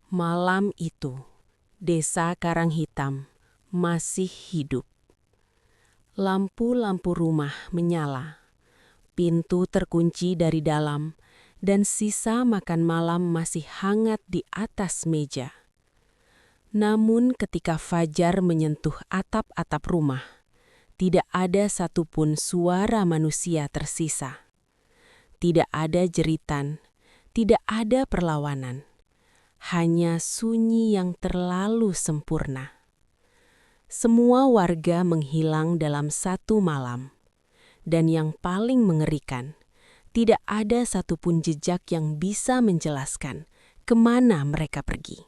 Malam itu, desa Karanghitam masih hidup. Lampu-lampu rumah menyala, pintu terkunci dari dalam, dan sisa makan malam masih hangat di atas meja. Namun ketika fajar menyentuh atap-atap rumah, tidak ada satupun suara manusia tersisa. Tidak ada jeritan, tidak ada perlawanan. Hanya sunyi yang terlalu sempurna. Semua warga menghilang dalam satu malam. Dan yang paling mengerikan, tidak ada satupun jejak yang bisa menjelaskan kemana mereka pergi.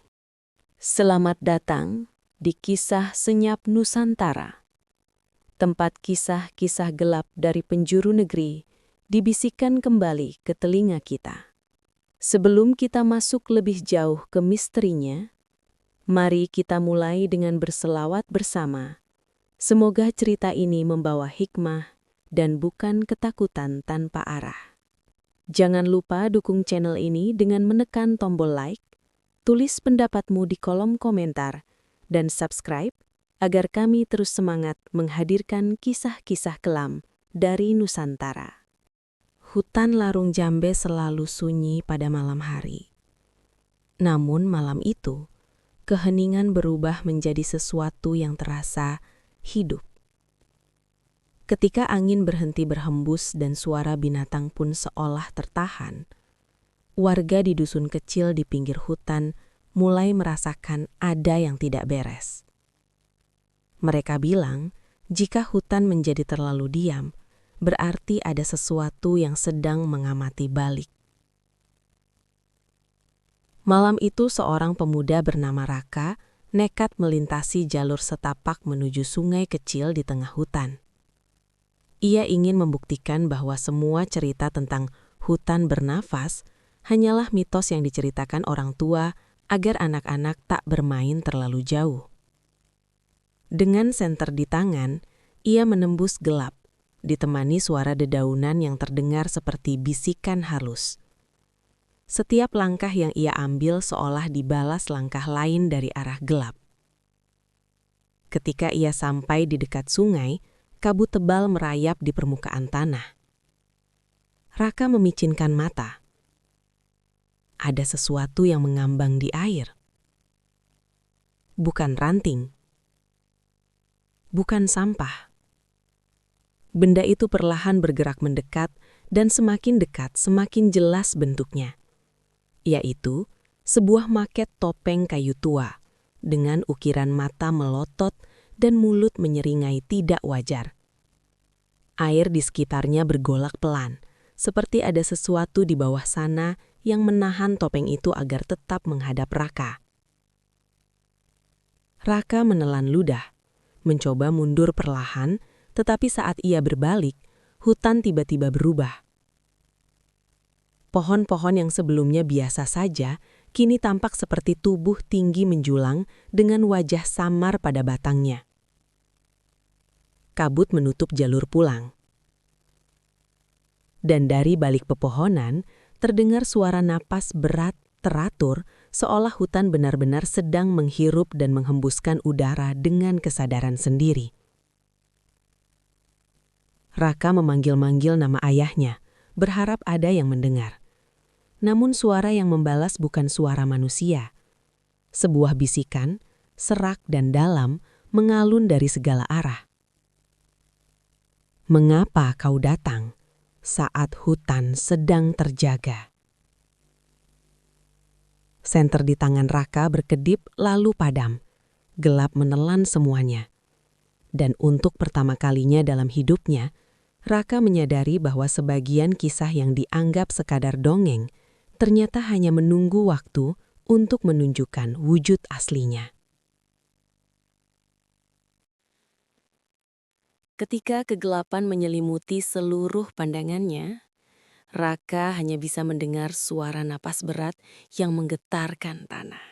Selamat datang di Kisah Senyap Nusantara. Tempat kisah-kisah gelap dari penjuru negeri dibisikkan kembali ke telinga kita. Sebelum kita masuk lebih jauh ke misterinya, mari kita mulai dengan berselawat bersama. Semoga cerita ini membawa hikmah dan bukan ketakutan tanpa arah. Jangan lupa dukung channel ini dengan menekan tombol like, tulis pendapatmu di kolom komentar, dan subscribe agar kami terus semangat menghadirkan kisah-kisah kelam dari Nusantara. Hutan Larung Jambe selalu sunyi pada malam hari. Namun malam itu, keheningan berubah menjadi sesuatu yang terasa hidup. Ketika angin berhenti berhembus dan suara binatang pun seolah tertahan, warga di dusun kecil di pinggir hutan mulai merasakan ada yang tidak beres. Mereka bilang, jika hutan menjadi terlalu diam, berarti ada sesuatu yang sedang mengamati balik. Malam itu seorang pemuda bernama Raka nekat melintasi jalur setapak menuju sungai kecil di tengah hutan. Ia ingin membuktikan bahwa semua cerita tentang hutan bernafas hanyalah mitos yang diceritakan orang tua agar anak-anak tak bermain terlalu jauh. Dengan senter di tangan, ia menembus gelap, ditemani suara dedaunan yang terdengar seperti bisikan halus. Setiap langkah yang ia ambil seolah dibalas langkah lain dari arah gelap. Ketika ia sampai di dekat sungai, kabut tebal merayap di permukaan tanah. Raka memicinkan mata. Ada sesuatu yang mengambang di air. Bukan ranting. Bukan sampah. Benda itu perlahan bergerak mendekat dan semakin dekat semakin jelas bentuknya. Yaitu sebuah maket topeng kayu tua dengan ukiran mata melotot dan mulut menyeringai tidak wajar. Air di sekitarnya bergolak pelan, seperti ada sesuatu di bawah sana yang menahan topeng itu agar tetap menghadap Raka. Raka menelan ludah, mencoba mundur perlahan, tetapi saat ia berbalik, hutan tiba-tiba berubah. Pohon-pohon yang sebelumnya biasa saja, kini tampak seperti tubuh tinggi menjulang dengan wajah samar pada batangnya. Kabut menutup jalur pulang. Dan dari balik pepohonan, terdengar suara napas berat teratur seolah hutan benar-benar sedang menghirup dan menghembuskan udara dengan kesadaran sendiri. Raka memanggil-manggil nama ayahnya, berharap ada yang mendengar. Namun suara yang membalas bukan suara manusia. Sebuah bisikan, serak dan dalam, mengalun dari segala arah. Mengapa kau datang saat hutan sedang terjaga? Senter di tangan Raka berkedip lalu padam. Gelap menelan semuanya. Dan untuk pertama kalinya dalam hidupnya, Raka menyadari bahwa sebagian kisah yang dianggap sekadar dongeng ternyata hanya menunggu waktu untuk menunjukkan wujud aslinya. Ketika kegelapan menyelimuti seluruh pandangannya, Raka hanya bisa mendengar suara napas berat yang menggetarkan tanah.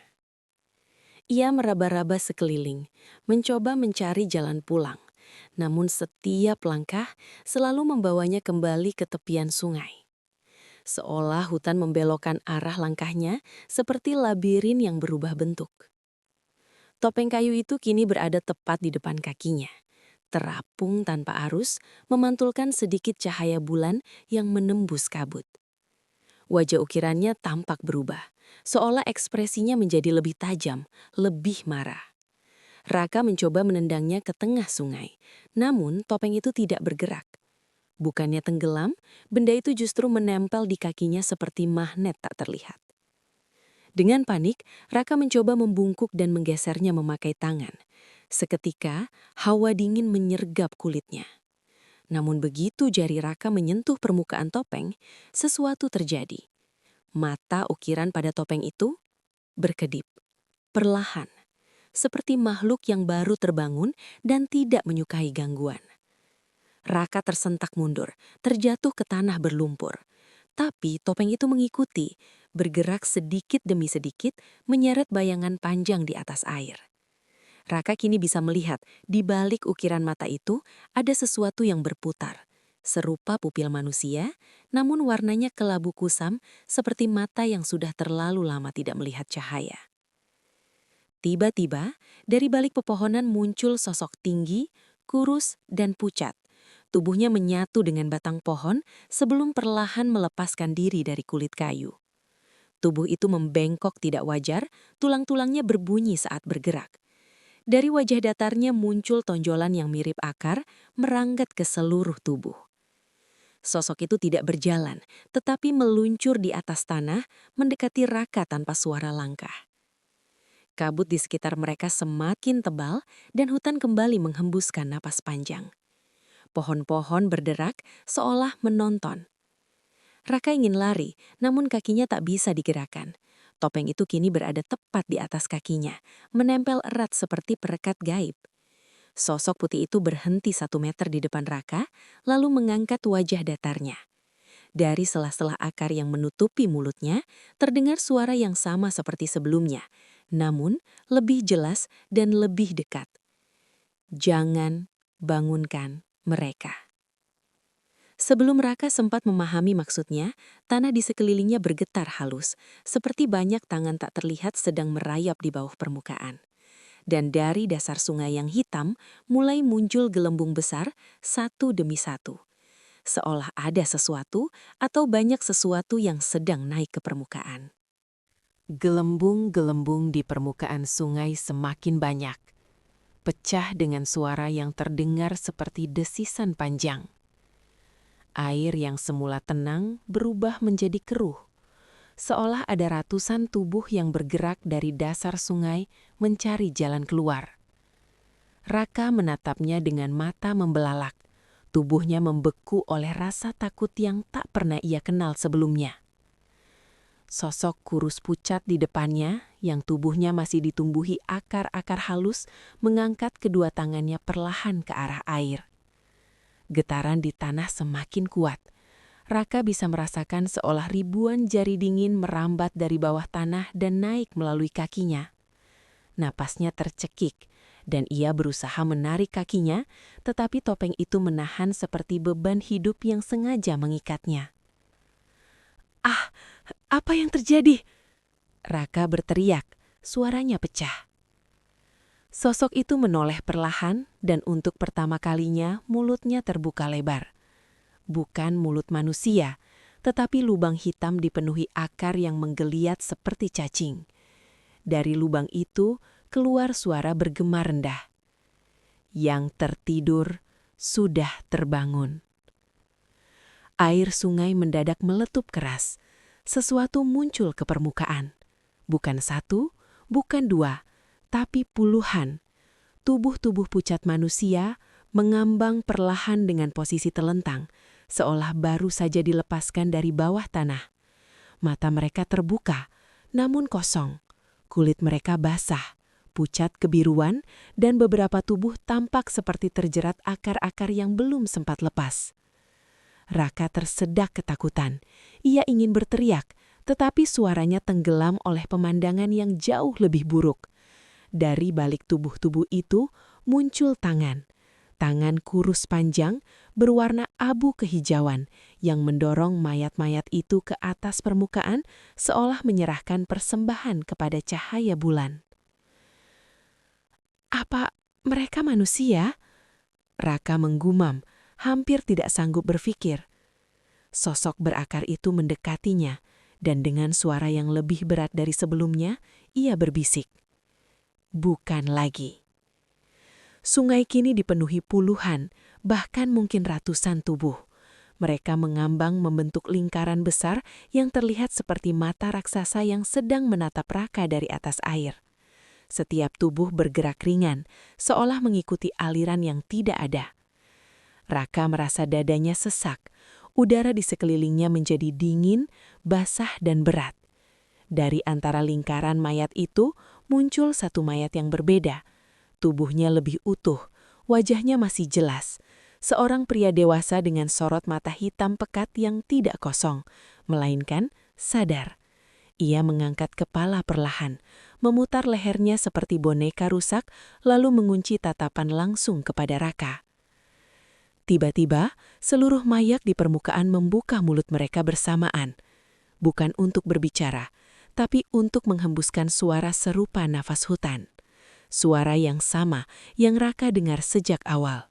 Ia meraba-raba sekeliling, mencoba mencari jalan pulang, namun setiap langkah selalu membawanya kembali ke tepian sungai. seolah hutan membelokkan arah langkahnya seperti labirin yang berubah bentuk. Topeng kayu itu kini berada tepat di depan kakinya. Terapung tanpa arus, memantulkan sedikit cahaya bulan yang menembus kabut. Wajah ukirannya tampak berubah, seolah ekspresinya menjadi lebih tajam, lebih marah. Raka mencoba menendangnya ke tengah sungai, namun topeng itu tidak bergerak. Bukannya tenggelam, benda itu justru menempel di kakinya seperti magnet tak terlihat. Dengan panik, Raka mencoba membungkuk dan menggesernya memakai tangan. Seketika, hawa dingin menyergap kulitnya. Namun begitu jari Raka menyentuh permukaan topeng, sesuatu terjadi. Mata ukiran pada topeng itu berkedip, perlahan, seperti makhluk yang baru terbangun dan tidak menyukai gangguan. Raka tersentak mundur, terjatuh ke tanah berlumpur. Tapi topeng itu mengikuti, bergerak sedikit demi sedikit, menyeret bayangan panjang di atas air. Raka kini bisa melihat di balik ukiran mata itu ada sesuatu yang berputar, serupa pupil manusia, namun warnanya kelabu kusam seperti mata yang sudah terlalu lama tidak melihat cahaya. Tiba-tiba, dari balik pepohonan muncul sosok tinggi, kurus, dan pucat. Tubuhnya menyatu dengan batang pohon sebelum perlahan melepaskan diri dari kulit kayu. Tubuh itu membengkok tidak wajar, tulang-tulangnya berbunyi saat bergerak. Dari wajah datarnya muncul tonjolan yang mirip akar, meranggat ke seluruh tubuh. Sosok itu tidak berjalan, tetapi meluncur di atas tanah, mendekati Raka tanpa suara langkah. Kabut di sekitar mereka semakin tebal, dan hutan kembali menghembuskan napas panjang. Pohon-pohon berderak seolah menonton. Raka ingin lari, namun kakinya tak bisa digerakkan. Topeng itu kini berada tepat di atas kakinya, menempel erat seperti perekat gaib. Sosok putih itu berhenti 1 meter di depan Raka, lalu mengangkat wajah datarnya. Dari sela-sela akar yang menutupi mulutnya, terdengar suara yang sama seperti sebelumnya, namun lebih jelas dan lebih dekat. Jangan bangunkan mereka. Sebelum Raka sempat memahami maksudnya, tanah di sekelilingnya bergetar halus, seperti banyak tangan tak terlihat sedang merayap di bawah permukaan. Dan dari dasar sungai yang hitam, mulai muncul gelembung besar, satu demi satu. Seolah ada sesuatu atau banyak sesuatu yang sedang naik ke permukaan. Gelembung-gelembung di permukaan sungai semakin banyak, pecah dengan suara yang terdengar seperti desisan panjang. Air yang semula tenang berubah menjadi keruh, seolah ada ratusan tubuh yang bergerak dari dasar sungai mencari jalan keluar. Raka menatapnya dengan mata membelalak, tubuhnya membeku oleh rasa takut yang tak pernah ia kenal sebelumnya. Sosok kurus pucat di depannya, yang tubuhnya masih ditumbuhi akar-akar halus, mengangkat kedua tangannya perlahan ke arah air. Getaran di tanah semakin kuat. Raka bisa merasakan seolah ribuan jari dingin merambat dari bawah tanah dan naik melalui kakinya. Napasnya tercekik, dan ia berusaha menarik kakinya, tetapi topeng itu menahan seperti beban hidup yang sengaja mengikatnya. "Ah, apa yang terjadi?" Raka berteriak, suaranya pecah. Sosok itu menoleh perlahan, dan untuk pertama kalinya mulutnya terbuka lebar. Bukan mulut manusia, tetapi lubang hitam dipenuhi akar yang menggeliat seperti cacing. Dari lubang itu keluar suara bergema rendah. Yang tertidur sudah terbangun. Air sungai mendadak meletup keras. Sesuatu muncul ke permukaan. Bukan satu, bukan dua, tapi puluhan. Tubuh-tubuh pucat manusia mengambang perlahan dengan posisi telentang, seolah baru saja dilepaskan dari bawah tanah. Mata mereka terbuka, namun kosong. Kulit mereka basah, pucat kebiruan, dan beberapa tubuh tampak seperti terjerat akar-akar yang belum sempat lepas. Raka tersedak ketakutan. Ia ingin berteriak, tetapi suaranya tenggelam oleh pemandangan yang jauh lebih buruk. Dari balik tubuh-tubuh itu muncul tangan. Tangan kurus panjang berwarna abu kehijauan yang mendorong mayat-mayat itu ke atas permukaan seolah menyerahkan persembahan kepada cahaya bulan. "Apa mereka manusia?" Raka menggumam, hampir tidak sanggup berpikir. Sosok berakar itu mendekatinya, dan dengan suara yang lebih berat dari sebelumnya, ia berbisik, "Bukan lagi." Sungai kini dipenuhi puluhan, bahkan mungkin ratusan tubuh. Mereka mengambang membentuk lingkaran besar yang terlihat seperti mata raksasa yang sedang menatap Raka dari atas air. Setiap tubuh bergerak ringan, seolah mengikuti aliran yang tidak ada. Raka merasa dadanya sesak, udara di sekelilingnya menjadi dingin, basah dan berat. Dari antara lingkaran mayat itu, muncul satu mayat yang berbeda. Tubuhnya lebih utuh, wajahnya masih jelas. Seorang pria dewasa dengan sorot mata hitam pekat yang tidak kosong, melainkan sadar. Ia mengangkat kepala perlahan, memutar lehernya seperti boneka rusak, lalu mengunci tatapan langsung kepada Raka. Tiba-tiba, seluruh mayat di permukaan membuka mulut mereka bersamaan. Bukan untuk berbicara, tapi untuk menghembuskan suara serupa nafas hutan. Suara yang sama yang Raka dengar sejak awal.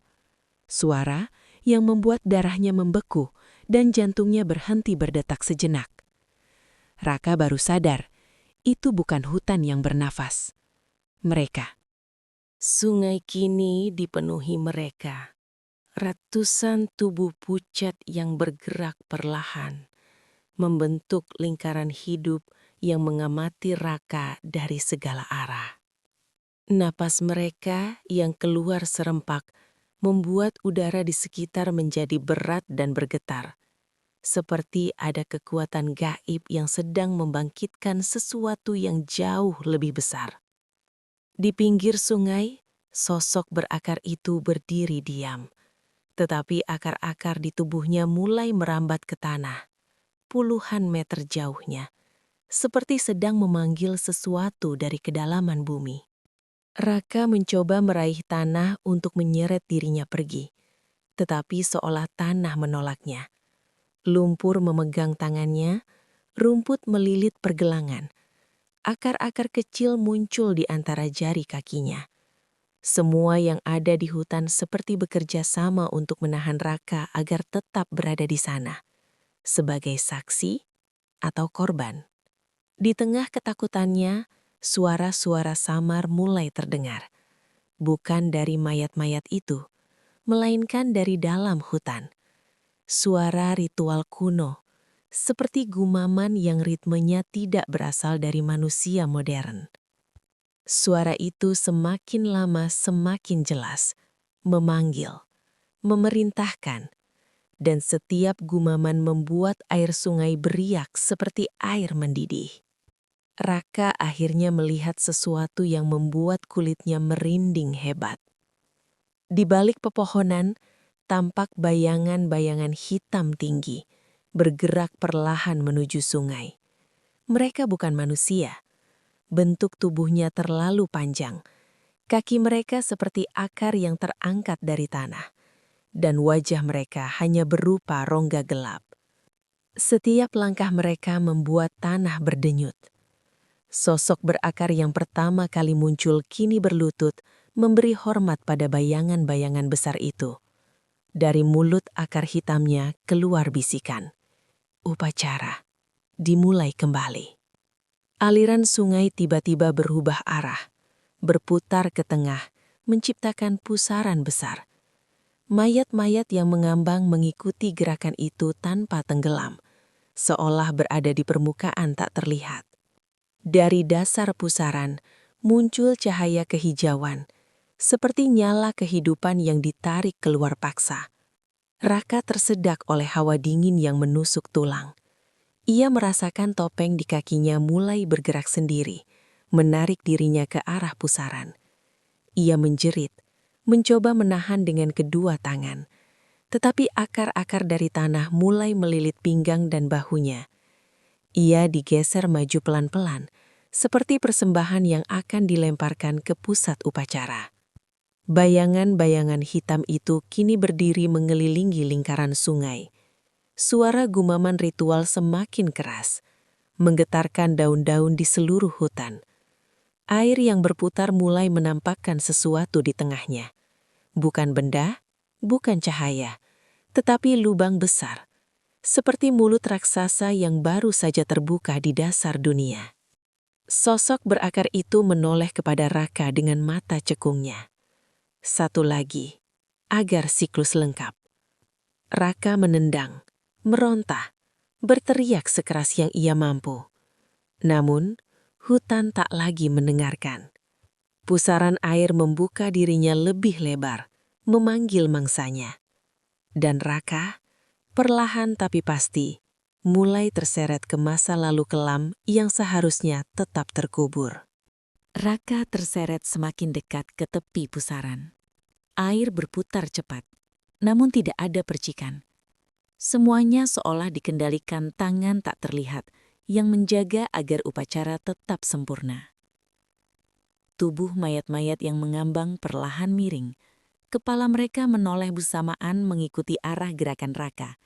Suara yang membuat darahnya membeku dan jantungnya berhenti berdetak sejenak. Raka baru sadar, itu bukan hutan yang bernafas. Mereka. Sungai kini dipenuhi mereka. Ratusan tubuh pucat yang bergerak perlahan, membentuk lingkaran hidup yang mengamati Raka dari segala arah. Napas mereka yang keluar serempak membuat udara di sekitar menjadi berat dan bergetar, seperti ada kekuatan gaib yang sedang membangkitkan sesuatu yang jauh lebih besar. Di pinggir sungai, sosok berakar itu berdiri diam, tetapi akar-akar di tubuhnya mulai merambat ke tanah, puluhan meter jauhnya, seperti sedang memanggil sesuatu dari kedalaman bumi. Raka mencoba meraih tanah untuk menyeret dirinya pergi, tetapi seolah tanah menolaknya. Lumpur memegang tangannya, rumput melilit pergelangan. Akar-akar kecil muncul di antara jari kakinya. Semua yang ada di hutan seperti bekerja sama untuk menahan Raka agar tetap berada di sana, sebagai saksi atau korban. Di tengah ketakutannya, suara-suara samar mulai terdengar. Bukan dari mayat-mayat itu, melainkan dari dalam hutan. Suara ritual kuno, seperti gumaman yang ritmenya tidak berasal dari manusia modern. Suara itu semakin lama semakin jelas, memanggil, memerintahkan, dan setiap gumaman membuat air sungai beriak seperti air mendidih. Raka akhirnya melihat sesuatu yang membuat kulitnya merinding hebat. Di balik pepohonan, tampak bayangan-bayangan hitam tinggi, bergerak perlahan menuju sungai. Mereka bukan manusia. Bentuk tubuhnya terlalu panjang. Kaki mereka seperti akar yang terangkat dari tanah. Dan wajah mereka hanya berupa rongga gelap. Setiap langkah mereka membuat tanah berdenyut. Sosok berakar yang pertama kali muncul kini berlutut, memberi hormat pada bayangan-bayangan besar itu. Dari mulut akar hitamnya keluar bisikan. Upacara dimulai kembali. Aliran sungai tiba-tiba berubah arah, berputar ke tengah, menciptakan pusaran besar. Mayat-mayat yang mengambang mengikuti gerakan itu tanpa tenggelam, seolah berada di permukaan tak terlihat. Dari dasar pusaran muncul cahaya kehijauan, seperti nyala kehidupan yang ditarik keluar paksa. Raka tersedak oleh hawa dingin yang menusuk tulang. Ia merasakan topeng di kakinya mulai bergerak sendiri, menarik dirinya ke arah pusaran. Ia menjerit, mencoba menahan dengan kedua tangan, tetapi akar-akar dari tanah mulai melilit pinggang dan bahunya. Ia digeser maju pelan-pelan, seperti persembahan yang akan dilemparkan ke pusat upacara. Bayangan-bayangan hitam itu kini berdiri mengelilingi lingkaran sungai. Suara gumaman ritual semakin keras, menggetarkan daun-daun di seluruh hutan. Air yang berputar mulai menampakkan sesuatu di tengahnya. Bukan benda, bukan cahaya, tetapi lubang besar, seperti mulut raksasa yang baru saja terbuka di dasar dunia. Sosok berakar itu menoleh kepada Raka dengan mata cekungnya. Satu lagi, agar siklus lengkap. Raka menendang, merontah, berteriak sekeras yang ia mampu. Namun, hutan tak lagi mendengarkan. Pusaran air membuka dirinya lebih lebar, memanggil mangsanya. Dan Raka, perlahan tapi pasti, mulai terseret ke masa lalu kelam yang seharusnya tetap terkubur. Raka terseret semakin dekat ke tepi pusaran. Air berputar cepat, namun tidak ada percikan. Semuanya seolah dikendalikan tangan tak terlihat yang menjaga agar upacara tetap sempurna. Tubuh mayat-mayat yang mengambang perlahan miring. Kepala mereka menoleh bersamaan mengikuti arah gerakan Raka,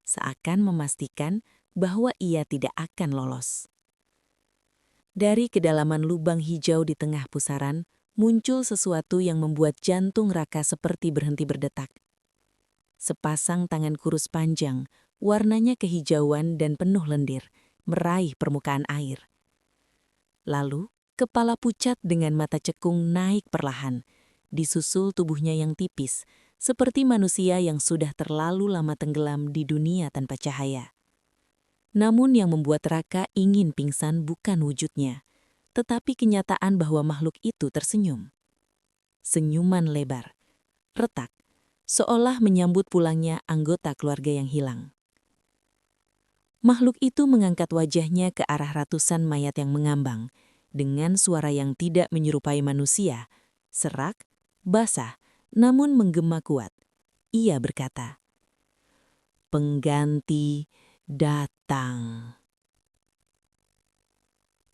seakan memastikan bahwa ia tidak akan lolos. Dari kedalaman lubang hijau di tengah pusaran, muncul sesuatu yang membuat jantung Raka seperti berhenti berdetak. Sepasang tangan kurus panjang, warnanya kehijauan dan penuh lendir, meraih permukaan air. Lalu, kepala pucat dengan mata cekung naik perlahan, disusul tubuhnya yang tipis, seperti manusia yang sudah terlalu lama tenggelam di dunia tanpa cahaya. Namun yang membuat Raka ingin pingsan bukan wujudnya, tetapi kenyataan bahwa makhluk itu tersenyum. Senyuman lebar, retak, seolah menyambut pulangnya anggota keluarga yang hilang. Makhluk itu mengangkat wajahnya ke arah ratusan mayat yang mengambang, dengan suara yang tidak menyerupai manusia, serak, basah, namun menggema kuat. Ia berkata, "Pengganti datang."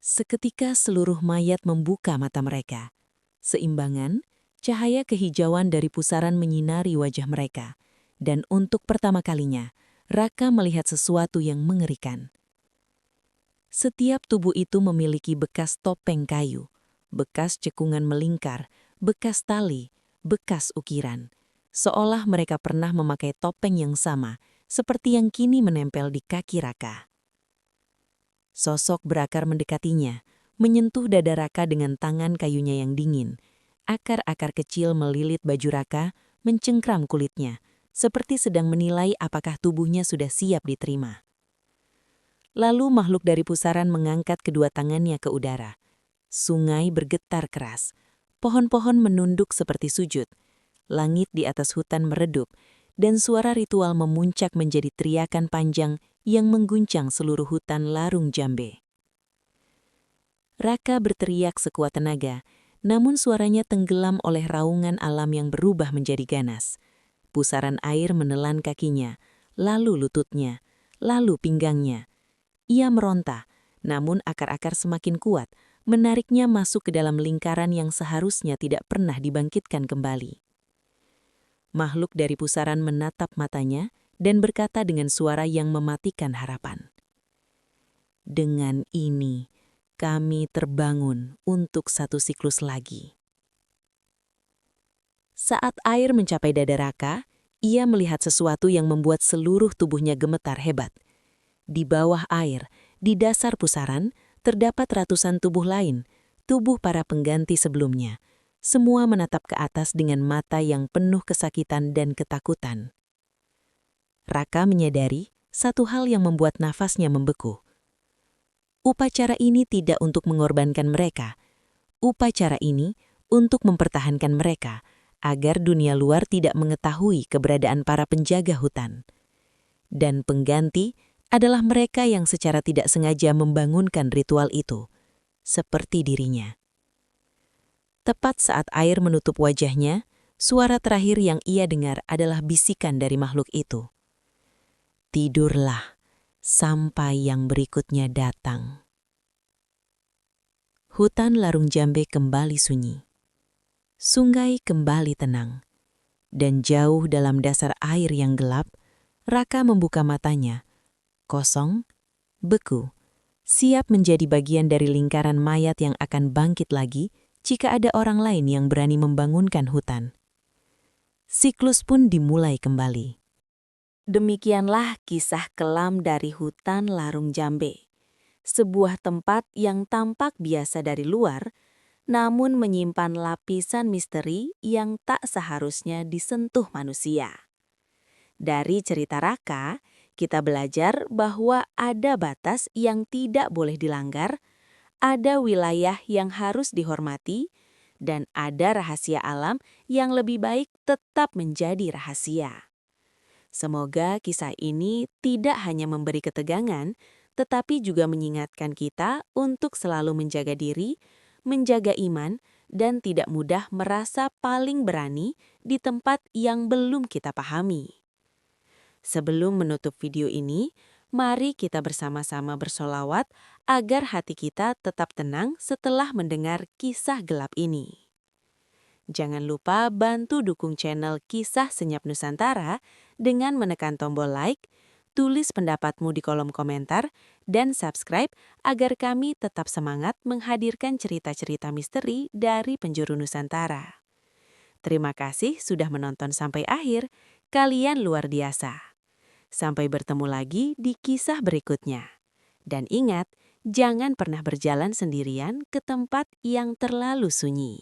Seketika seluruh mayat membuka mata mereka. Seimbangan, cahaya kehijauan dari pusaran menyinari wajah mereka, dan untuk pertama kalinya, Raka melihat sesuatu yang mengerikan. Setiap tubuh itu memiliki bekas topeng kayu, bekas cekungan melingkar, bekas tali, bekas ukiran, seolah mereka pernah memakai topeng yang sama, seperti yang kini menempel di kaki Raka. Sosok berakar mendekatinya, menyentuh dada Raka dengan tangan kayunya yang dingin. Akar-akar kecil melilit baju Raka, mencengkram kulitnya, seperti sedang menilai apakah tubuhnya sudah siap diterima. Lalu makhluk dari pusaran mengangkat kedua tangannya ke udara. Sungai bergetar keras, pohon-pohon menunduk seperti sujud, langit di atas hutan meredup, dan suara ritual memuncak menjadi teriakan panjang yang mengguncang seluruh hutan Larung Jambe. Raka berteriak sekuat tenaga, namun suaranya tenggelam oleh raungan alam yang berubah menjadi ganas. Pusaran air menelan kakinya, lalu lututnya, lalu pinggangnya. Ia meronta, namun akar-akar semakin kuat, menariknya masuk ke dalam lingkaran yang seharusnya tidak pernah dibangkitkan kembali. Makhluk dari pusaran menatap matanya dan berkata dengan suara yang mematikan harapan. "Dengan ini, kami terbangun untuk satu siklus lagi." Saat air mencapai dada Raka, ia melihat sesuatu yang membuat seluruh tubuhnya gemetar hebat. Di bawah air, di dasar pusaran, terdapat ratusan tubuh lain, tubuh para pengganti sebelumnya. Semua menatap ke atas dengan mata yang penuh kesakitan dan ketakutan. Raka menyadari satu hal yang membuat nafasnya membeku. Upacara ini tidak untuk mengorbankan mereka. Upacara ini untuk mempertahankan mereka, agar dunia luar tidak mengetahui keberadaan para penjaga hutan. Dan pengganti adalah mereka yang secara tidak sengaja membangunkan ritual itu, seperti dirinya. Tepat saat air menutup wajahnya, suara terakhir yang ia dengar adalah bisikan dari makhluk itu. "Tidurlah sampai yang berikutnya datang." Hutan Larung Jambe kembali sunyi. Sungai kembali tenang. Dan jauh dalam dasar air yang gelap, Raka membuka matanya. Kosong, beku, siap menjadi bagian dari lingkaran mayat yang akan bangkit lagi jika ada orang lain yang berani membangunkan hutan. Siklus pun dimulai kembali. Demikianlah kisah kelam dari hutan Larung Jambe. Sebuah tempat yang tampak biasa dari luar, namun menyimpan lapisan misteri yang tak seharusnya disentuh manusia. Dari cerita Raka, kita belajar bahwa ada batas yang tidak boleh dilanggar, ada wilayah yang harus dihormati, dan ada rahasia alam yang lebih baik tetap menjadi rahasia. Semoga kisah ini tidak hanya memberi ketegangan, tetapi juga mengingatkan kita untuk selalu menjaga diri, menjaga iman, dan tidak mudah merasa paling berani di tempat yang belum kita pahami. Sebelum menutup video ini, mari kita bersama-sama bersolawat agar hati kita tetap tenang setelah mendengar kisah gelap ini. Jangan lupa bantu dukung channel Kisah Senyap Nusantara dengan menekan tombol like, tulis pendapatmu di kolom komentar, dan subscribe agar kami tetap semangat menghadirkan cerita-cerita misteri dari penjuru Nusantara. Terima kasih sudah menonton sampai akhir, kalian luar biasa. Sampai bertemu lagi di kisah berikutnya. Dan ingat, jangan pernah berjalan sendirian ke tempat yang terlalu sunyi.